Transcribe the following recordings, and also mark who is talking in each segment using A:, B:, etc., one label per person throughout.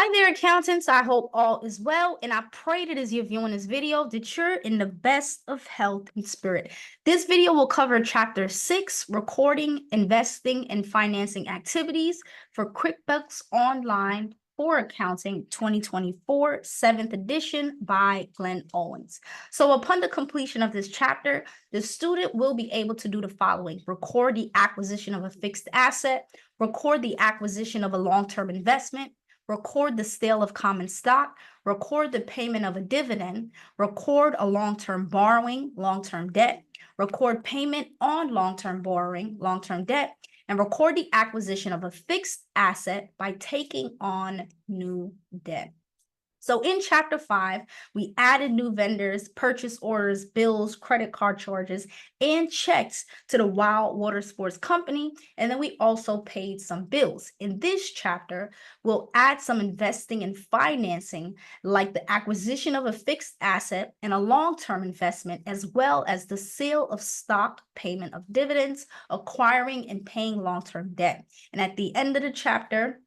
A: Hi there, accountants. I hope all is well, and I pray that as you're viewing this video, that you're in the best of health and spirit. This video will cover Chapter 6, Recording, Investing, and Financing Activities for QuickBooks Online for Accounting 2024, 7th edition by Glenn Owens. So upon the completion of this chapter, the student will be able to do the following: record the acquisition of a fixed asset, record the acquisition of a long-term investment, record the sale of common stock, record the payment of a dividend, record a long-term borrowing, long-term debt, record payment on long-term borrowing, long-term debt, and record the acquisition of a fixed asset by taking on new debt. So in Chapter 5, we added new vendors, purchase orders, bills, credit card charges, and checks to the Wild Water Sports Company, and then we also paid some bills. In this chapter, we'll add some investing and financing, like the acquisition of a fixed asset and a long-term investment, as well as the sale of stock, payment of dividends, acquiring and paying long-term debt. And at the end of the chapter,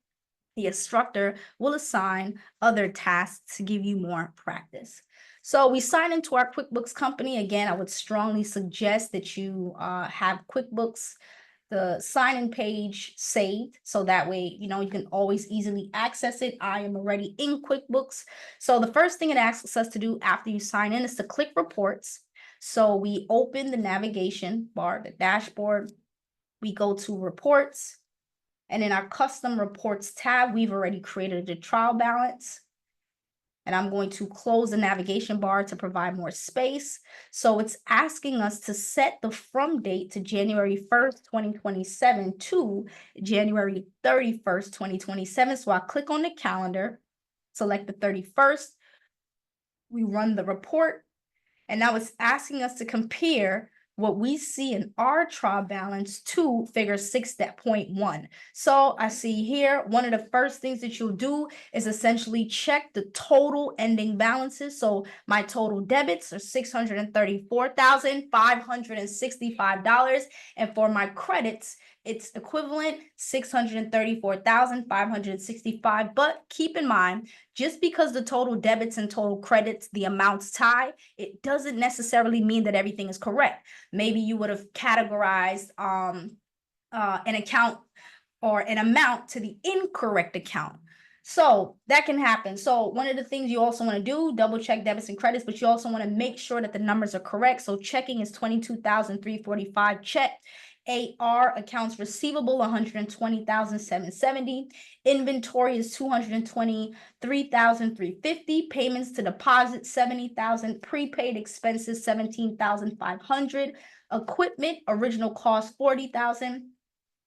A: the instructor will assign other tasks to give you more practice. So we sign into our QuickBooks company. Again, I would strongly suggest that you have QuickBooks, the sign-in page saved, so that way, you can always easily access it. I am already in QuickBooks. So the first thing it asks us to do after you sign in is to click reports. So we open the navigation bar, the dashboard. We go to reports. And in our custom reports tab, we've already created a trial balance. And I'm going to close the navigation bar to provide more space. So it's asking us to set the from date to January 1st, 2027 to January 31st, 2027. So I click on the calendar, select the 31st. We run the report. And now it's asking us to compare what we see in our trial balance to figure 6.1. So I see here, one of the first things that you'll do is essentially check the total ending balances. So my total debits are $634,565. And for my credits, it's equivalent $634,565. But keep in mind, just because the total debits and total credits, the amounts tie, it doesn't necessarily mean that everything is correct. Maybe you would have categorized an account or an amount to the incorrect account. So that can happen. So one of the things you also want to do, double check debits and credits, but you also want to make sure that the numbers are correct. So checking is $22,345 checked. AR, accounts receivable, $120,770. Inventory is $223,350. Payments to deposit, $70,000. Prepaid expenses, $17,500. Equipment, original cost, $40,000.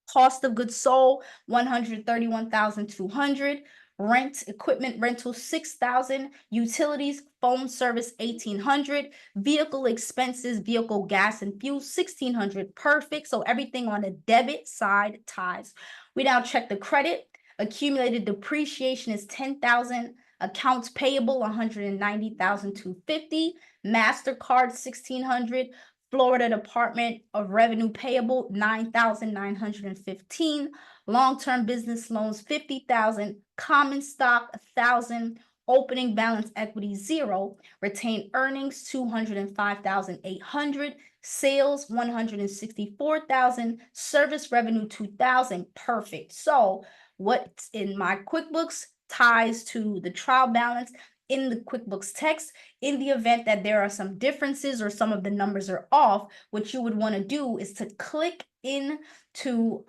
A: Cost of goods sold, $131,200. Rent, equipment rental, $6,000. Utilities, phone service, $1,800. Vehicle expenses, vehicle gas and fuel, $1,600. Perfect. So everything on the debit side ties. We now check the credit. Accumulated depreciation is $10,000. Accounts payable, $190,250. MasterCard, $1,600. Florida Department of Revenue payable, $9,915. Long-term business loans, $50,000. Common stock, $1,000. Opening balance equity, 0. Retained earnings, $205,800. Sales, $164,000. Service revenue, $2,000. Perfect. So what's in my QuickBooks ties to the trial balance in the QuickBooks text. In the event that there are some differences or some of the numbers are off, what you would want to do is to click into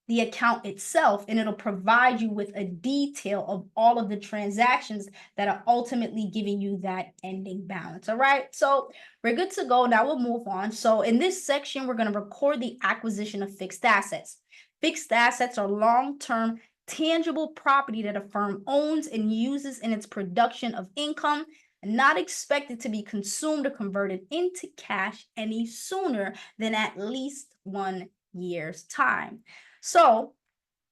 A: the account itself, and it'll provide you with a detail of all of the transactions that are ultimately giving you that ending balance. All right, so we're good to go. Now we'll move on. So in this section, we're going to record the acquisition of fixed assets. Fixed assets are long-term tangible property that a firm owns and uses in its production of income, not expected to be consumed or converted into cash any sooner than at least 1 year's time. So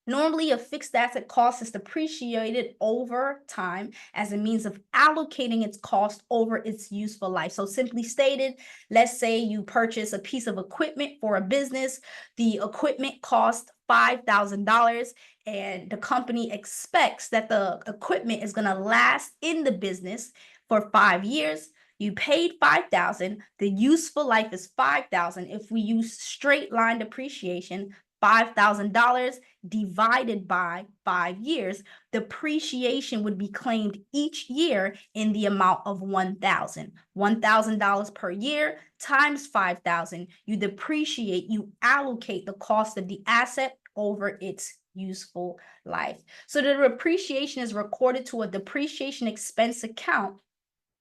A: normally, a fixed asset cost is depreciated over time as a means of allocating its cost over its useful life. So simply stated, let's say you purchase a piece of equipment for a business. The equipment cost $5,000. and the company expects that the equipment is going to last in the business for 5 years. You paid $5,000. The useful life is $5,000. If we use straight line depreciation, $5,000 divided by 5 years, depreciation would be claimed each year in the amount of $1,000. $1,000 per year times 5,000. You depreciate, you allocate the cost of the asset over its useful life. So the depreciation is recorded to a depreciation expense account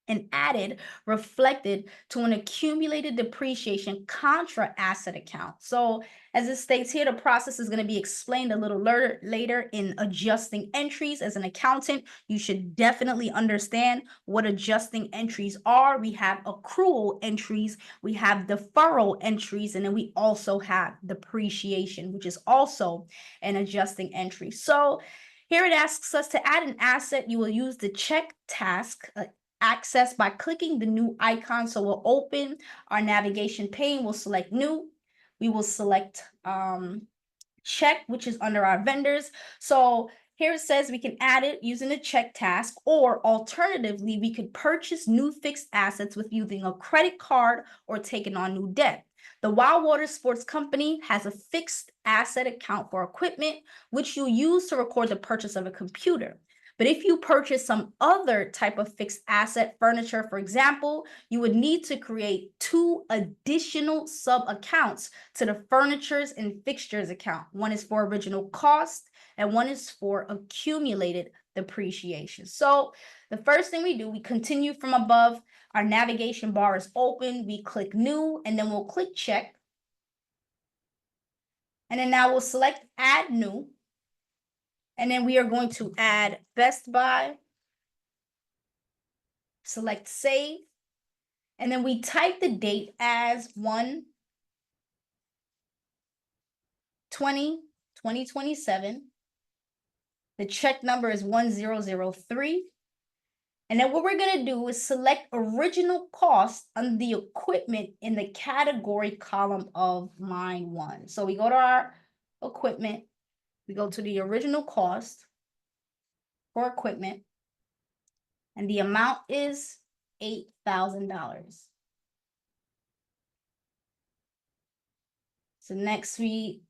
A: and added, reflected to an accumulated depreciation contra asset account. So as it states here, the process is going to be explained a little later in adjusting entries. As an accountant, you should definitely understand what adjusting entries are. We have accrual entries, we have deferral entries, and then we also have depreciation, which is also an adjusting entry. So here it asks us to add an asset. You will use the check task access by clicking the new icon. So we'll open our navigation pane. We'll select new. We will select check, which is under our vendors. So here it says we can add it using the check task, or alternatively, we could purchase new fixed assets with using a credit card or taking on new debt. The Wild Water Sports Company has a fixed asset account for equipment, which you'll use to record the purchase of a computer. But if you purchase some other type of fixed asset, furniture, for example, you would need to create 2 additional sub-accounts to the furnitures and fixtures account. One is for original cost and one is for accumulated depreciation. So the first thing we do, we continue from above. Our navigation bar is open. We click new, and then we'll click check. And then now we'll select add new. And then we are going to add Best Buy, select save, and then we type the date as 1/20/2027. The check number is 1003. And then what we're going to do is select original cost on the equipment in the category column of line 1. So we go to our equipment. We go to the original cost for equipment, and the amount is $8,000. So next we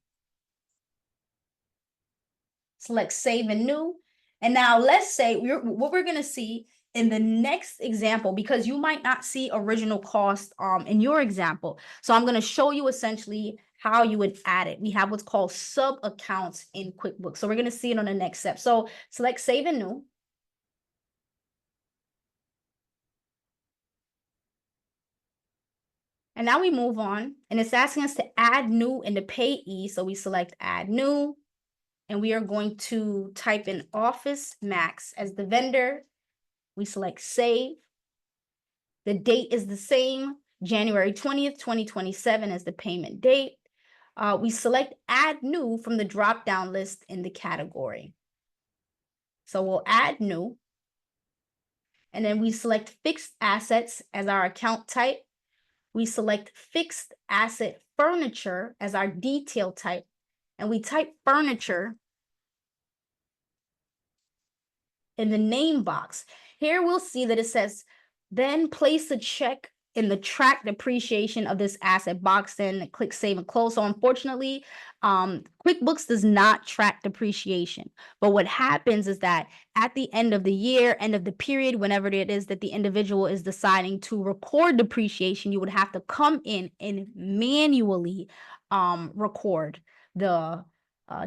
A: select save and new. And now let's say what we're going to see in the next example, because you might not see original cost in your example. So I'm going to show you essentially how you would add it. We have what's called sub accounts in QuickBooks. So we're going to see it on the next step. So select save and new. And now we move on, and it's asking us to add new in the payee. So we select add new, and we are going to type in Office Max as the vendor. We select save. The date is the same, January 20th, 2027 as the payment date. We select add new from the drop-down list in the category. So we'll add new. And then we select fixed assets as our account type. We select fixed asset furniture as our detail type. And we type furniture in the name box. Here we'll see that it says, then place a check in the track depreciation of this asset box, then click save and close. So unfortunately, QuickBooks does not track depreciation. But what happens is that at the end of the year, end of the period, whenever it is that the individual is deciding to record depreciation, you would have to come in and manually record the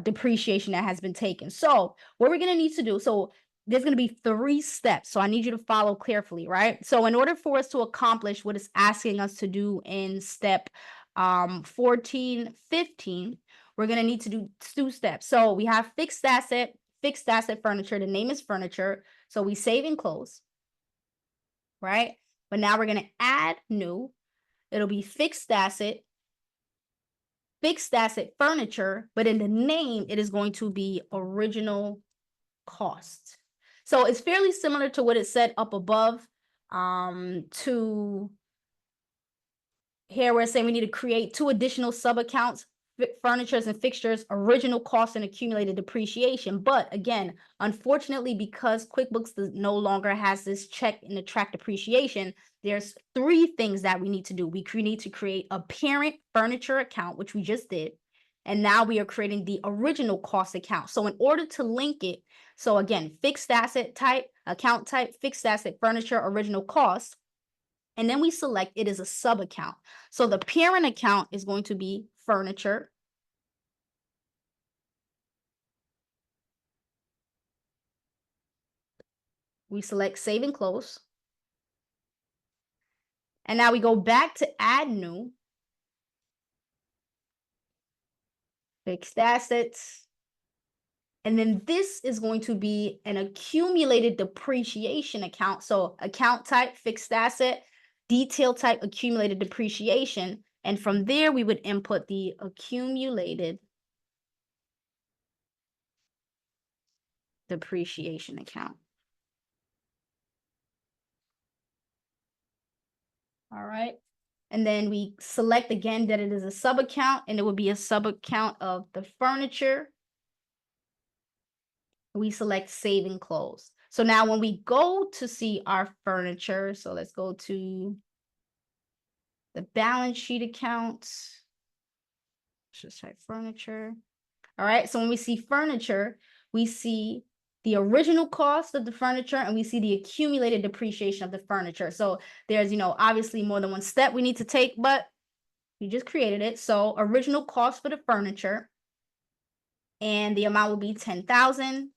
A: depreciation that has been taken. So what we're going to need to do, so there's going to be 3 steps. So I need you to follow carefully, right? So in order for us to accomplish what it's asking us to do in step 14, 15, we're going to need to do 2 steps. So we have fixed asset furniture. The name is furniture. So we save and close, right? But now we're going to add new. It'll be fixed asset furniture, but in the name, it is going to be original cost. So it's fairly similar to what it said up above. To here we're saying we need to create 2 additional sub accounts furniture and fixtures, original cost and accumulated depreciation. But again, unfortunately, because QuickBooks no longer has this check and the track depreciation, there's 3 things that we need to do. We need to create a parent furniture account, which we just did. And now we are creating the original cost account. So in order to link it, so again, fixed asset type, account type, fixed asset, furniture, original cost. And then we select it as a sub account. So the parent account is going to be furniture. We select save and close. And now we go back to add new. Fixed assets. And then this is going to be an accumulated depreciation account. So account type, fixed asset, detail type, accumulated depreciation. And from there, we would input the accumulated depreciation account. All right. And then we select again that it is a sub account, and it would be a sub account of the furniture. We select save and close. So now when we go to see our furniture, so let's go to the balance sheet account. Let's just type furniture. All right, so when we see furniture, we see the original cost of the furniture and we see the accumulated depreciation of the furniture. So there's, obviously more than one step we need to take, but we just created it. So original cost for the furniture, and the amount will be 10,000.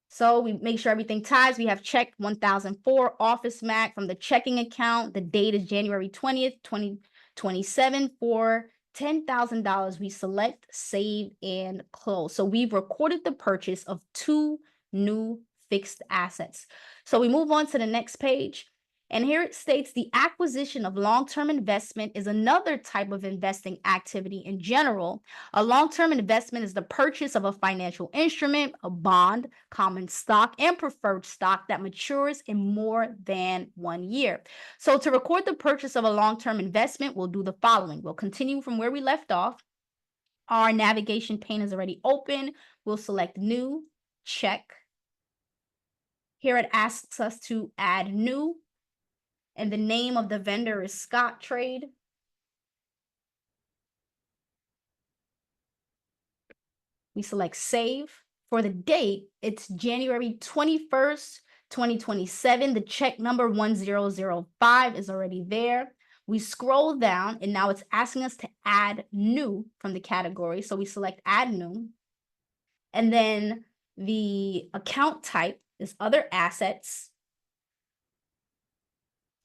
A: So we make sure everything ties. We have checked 1004 Office Mac from the checking account. The date is January 20th, 2027 for $10,000. We select save and close. So we've recorded the purchase of 2 new fixed assets. So we move on to the next page. And here it states the acquisition of long-term investment is another type of investing activity in general. A long-term investment is the purchase of a financial instrument, a bond, common stock, and preferred stock that matures in more than 1 year. So to record the purchase of a long-term investment, we'll do the following. We'll continue from where we left off. Our navigation pane is already open. We'll select new, check. Here it asks us to add new, and the name of the vendor is Scott Trade. We select save. For the date, it's January 21st, 2027. The check number 1005 is already there. We scroll down and now it's asking us to add new from the category. So we select add new. And then the account type is other assets.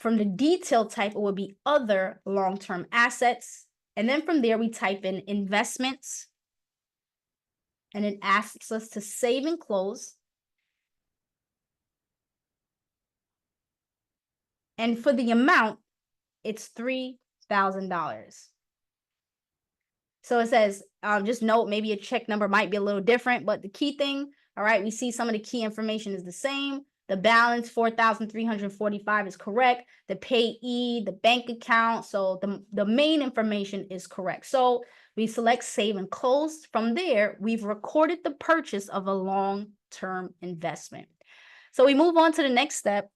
A: From the detail type, it would be other long-term assets. And then from there, we type in investments. And it asks us to save and close. And for the amount, it's $3,000. So it says, just note, maybe a check number might be a little different, but the key thing, all right, we see some of the key information is the same. The balance, 4,345 is correct. The payee, the bank account, so the main information is correct. So we select save and close. From there, we've recorded the purchase of a long-term investment. So we move on to the next step.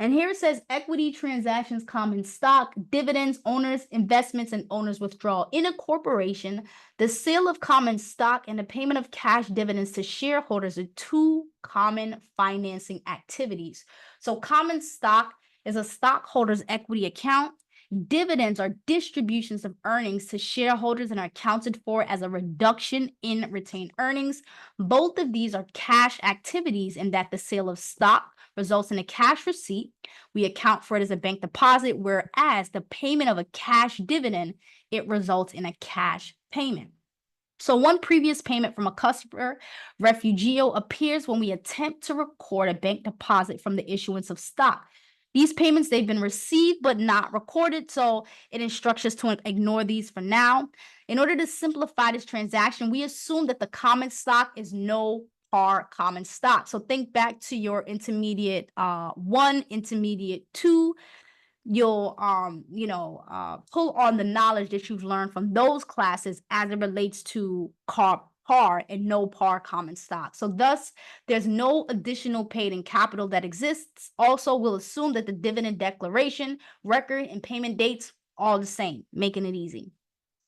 A: And here it says equity transactions, common stock, dividends, owners, investments, and owners withdrawal. In a corporation, the sale of common stock and the payment of cash dividends to shareholders are 2 common financing activities. So common stock is a stockholder's equity account. Dividends are distributions of earnings to shareholders and are accounted for as a reduction in retained earnings. Both of these are cash activities in that the sale of stock results in a cash receipt. We account for it as a bank deposit, whereas the payment of a cash dividend, it results in a cash payment. So one previous payment from a customer, refugio, appears when we attempt to record a bank deposit from the issuance of stock. These payments, they've been received but not recorded, so it instructs us to ignore these for now. In order to simplify this transaction, we assume that the common stock is no par common stock. So think back to your intermediate 1, intermediate 2. you'll pull on the knowledge that you've learned from those classes as it relates to par and no par common stock. So thus, there's no additional paid in capital that exists. Also, we'll assume that the dividend declaration, record, and payment dates all the same, making it easy.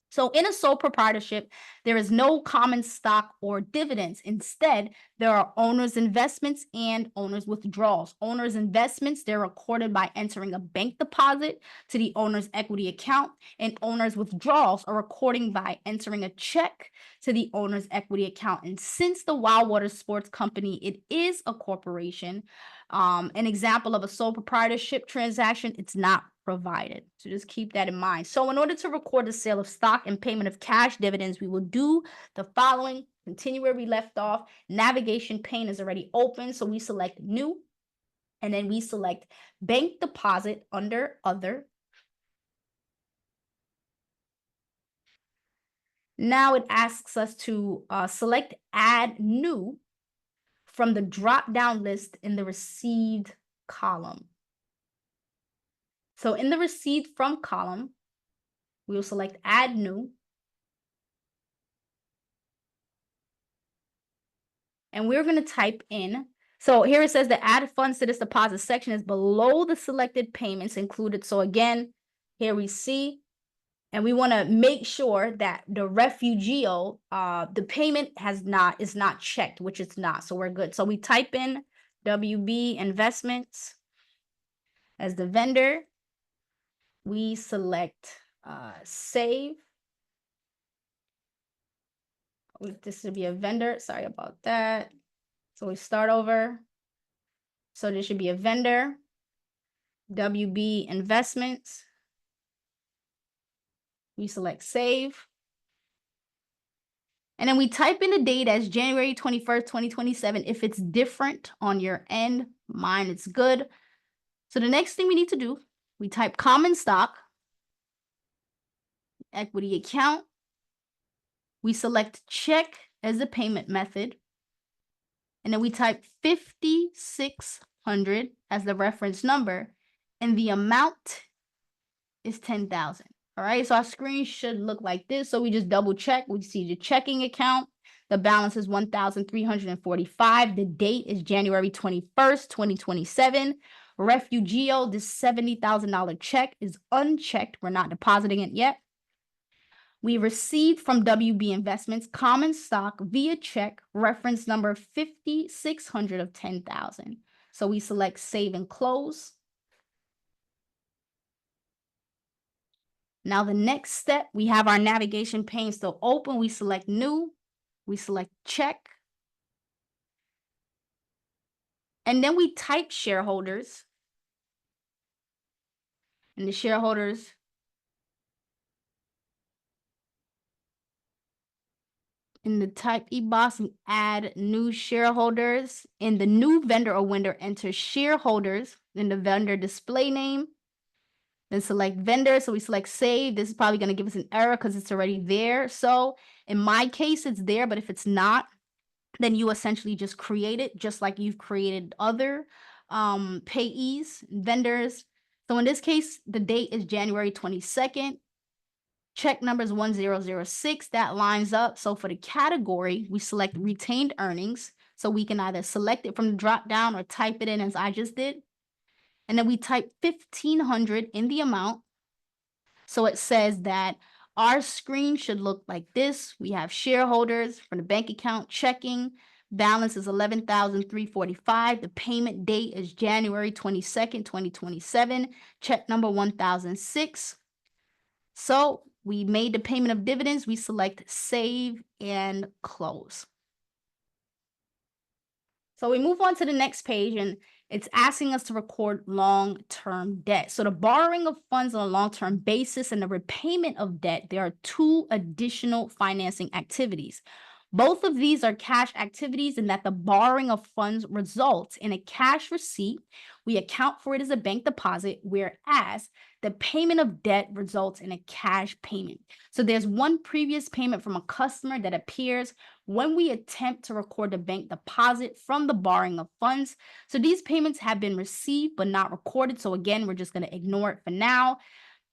A: So in a sole proprietorship, there is no common stock or dividends. Instead, there are owner's investments and owner's withdrawals. Owner's investments, they're recorded by entering a bank deposit to the owner's equity account, and owner's withdrawals are recording by entering a check to the owner's equity account. And since the Wildwater Sports Company, it is a corporation, an example of a sole proprietorship transaction, it's not provided. So just keep that in mind. So in order to record the sale of stock and payment of cash dividends, we will do the following. Continue where we left off. Navigation pane is already open, so we select new, and then we select bank deposit under other. Now it asks us to select add new from the drop-down list in the received column. So in the received from column, we will select add new. And we're going to type in, so here it says the add funds to this deposit section is below the selected payments included. So again, here we see, and we want to make sure that the refugio, the payment is not checked, which it's not. So we're good. So we type in WB Investments as the vendor. We select save. This should be a vendor. Sorry about that. So we start over. So this should be a vendor. WB Investments. We select save. And then we type in the date as January 21st, 2027. If it's different on your end, mine it's good. So the next thing we need to do, we type common stock, equity account. We select check as the payment method. And then we type 5,600 as the reference number. And the amount is 10,000. All right, so our screen should look like this. So we just double check. We see the checking account. The balance is 1,345. The date is January 21st, 2027. Refugio, this $70,000 check is unchecked. We're not depositing it yet. We received from WB Investments common stock via check, reference number 5,600 of 10,000. So we select save and close. Now the next step, we have our navigation pane still open. We select new, we select check. And then we type shareholders. And the shareholders, in the type e-box, we add new shareholders. In the new vendor or window, enter shareholders in the vendor display name. Then select vendor. So we select save. This is probably going to give us an error because it's already there. So in my case, it's there. But if it's not, then you essentially just create it just like you've created other payees, vendors. So in this case, the date is January 22nd. Check number is 1006. That lines up. So for the category, we select retained earnings. So we can either select it from the drop down or type it in as I just did. And then we type 1,500 in the amount. So it says that our screen should look like this. We have shareholders from the bank account checking. Balance is 11,345. The payment date is January 22nd, 2027. Check number 1006. So we made the payment of dividends. We select save and close. So we move on to the next page, and it's asking us to record long-term debt. So the borrowing of funds on a long-term basis and the repayment of debt, there are two additional financing activities. Both of these are cash activities in that the borrowing of funds results in a cash receipt. We account for it as a bank deposit, whereas the payment of debt results in a cash payment. So there's one previous payment from a customer that appears when we attempt to record the bank deposit from the borrowing of funds. So these payments have been received but not recorded. So again, we're just going to ignore it for now.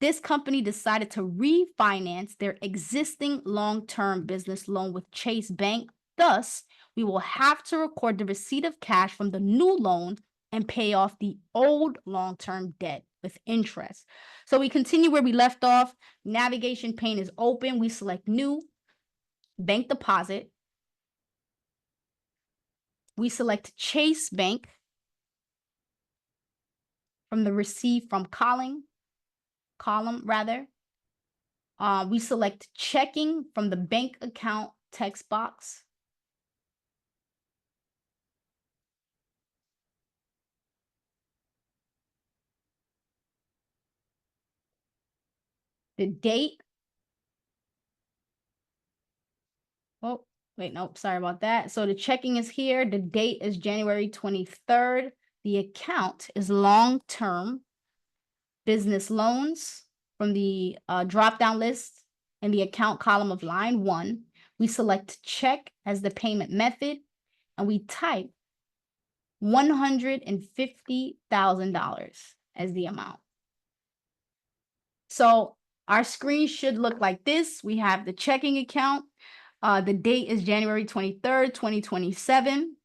A: This company decided to refinance their existing long-term business loan with Chase Bank. Thus, we will have to record the receipt of cash from the new loan and pay off the old long-term debt with interest. So we continue where we left off. Navigation pane is open. We select new, bank deposit. We select Chase Bank from the receive from column. We select checking from the bank account text box. The date. Oh, wait, nope, sorry about that. So the checking is here. The date is January 23rd. The account is long-term business loans from the drop-down list in the account column of line 1. We select check as the payment method, and we type $150,000 as the amount. So our screen should look like this. We have the checking account. The date is January 23rd, 2027.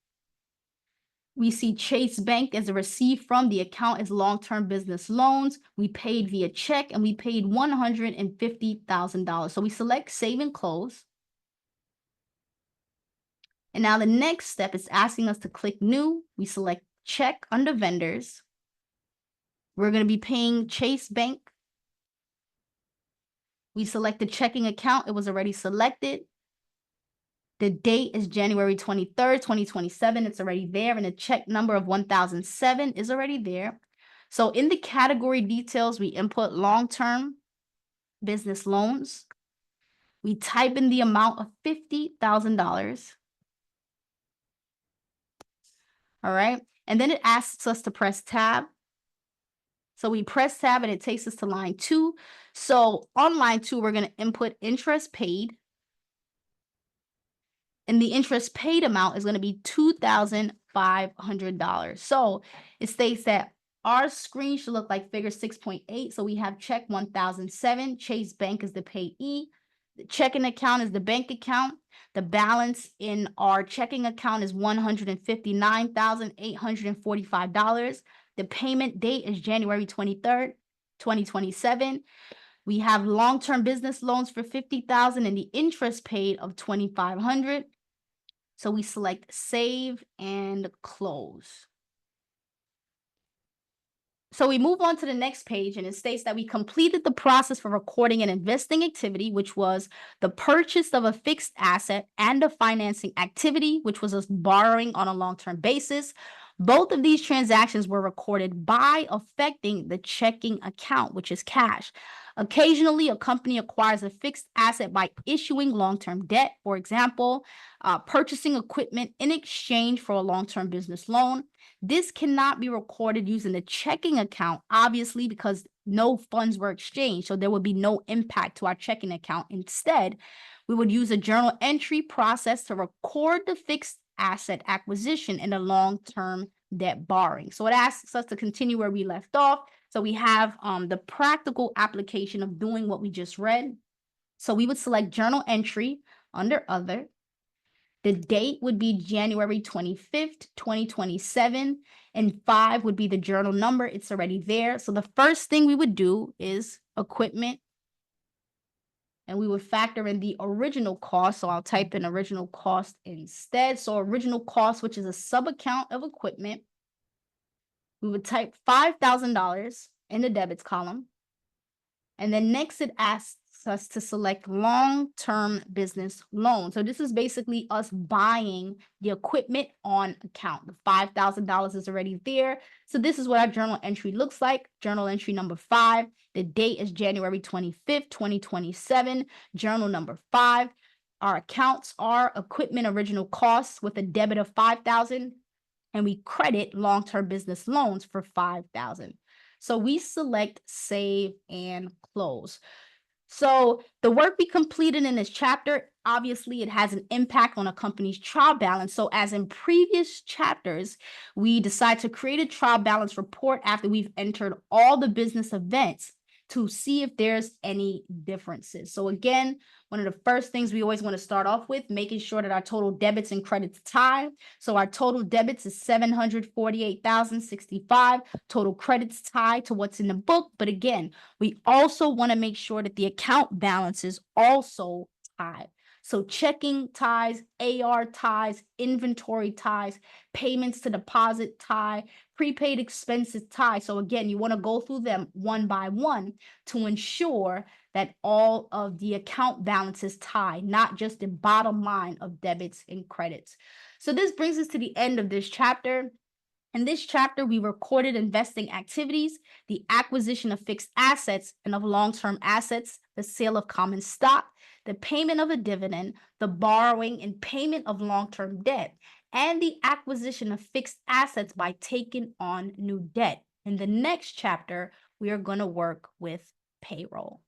A: We see Chase Bank as a receipt from. The account is long-term business loans. We paid via check, and we paid $150,000. So we select save and close. And now the next step is asking us to click new. We select check under vendors. We're going to be paying Chase Bank. We select the checking account. It was already selected. The date is January 23rd, 2027. It's already there. And the check number of 1007 is already there. So in the category details, we input long-term business loans. We type in the amount of $50,000. All right. And then it asks us to press tab. So we press tab and it takes us to line 2. So on line 2, we're going to input interest paid. And the interest paid amount is going to be $2,500. So it states that our screen should look like figure 6.8. So we have check 1007. Chase Bank is the payee. The checking account is the bank account. The balance in our checking account is $159,845. The payment date is January 23rd, 2027. We have long-term business loans for $50,000 and the interest paid of $2,500. So we select save and close. So we move on to the next page, and it states that we completed the process for recording an investing activity, which was the purchase of a fixed asset, and a financing activity, which was us borrowing on a long-term basis. Both of these transactions were recorded by affecting the checking account, which is cash. Occasionally, a company acquires a fixed asset by issuing long-term debt, for example, purchasing equipment in exchange for a long-term business loan. This cannot be recorded using the checking account, obviously, because no funds were exchanged, so there would be no impact to our checking account. Instead, we would use a journal entry process to record the fixed asset acquisition in a long-term debt borrowing. So it asks us to continue where we left off. So we have the practical application of doing what we just read. So we would select journal entry under other. The date would be January 25th, 2027, and 5 would be the journal number. It's already there. So the first thing we would do is equipment, and we would factor in the original cost. So I'll type in original cost instead. So original cost, which is a sub-account of equipment, we would type $5,000 in the debits column. And then next it asks us to select long-term business loan. So this is basically us buying the equipment on account. The $5,000 is already there. So this is what our journal entry looks like. Journal entry number 5. The date is January 25th, 2027. Journal number 5. Our accounts are equipment original costs with a debit of $5,000, and we credit long-term business loans for $5,000. So we select save and close. So the work we completed in this chapter, obviously it has an impact on a company's trial balance. So as in previous chapters, we decide to create a trial balance report after we've entered all the business events to see if there's any differences. So again, one of the first things we always want to start off with, making sure that our total debits and credits tie. So our total debits is $748,065. Total credits tie to what's in the book. But again, we also want to make sure that the account balances also tie. So checking ties, AR ties, inventory ties, payments to deposit tie, prepaid expenses tie. So again, you want to go through them one by one to ensure that all of the account balances tie, not just the bottom line of debits and credits. So this brings us to the end of this chapter. In this chapter, we recorded investing activities, the acquisition of fixed assets and of long-term assets, the sale of common stock, the payment of a dividend, the borrowing and payment of long-term debt, and the acquisition of fixed assets by taking on new debt. In the next chapter, we are going to work with payroll.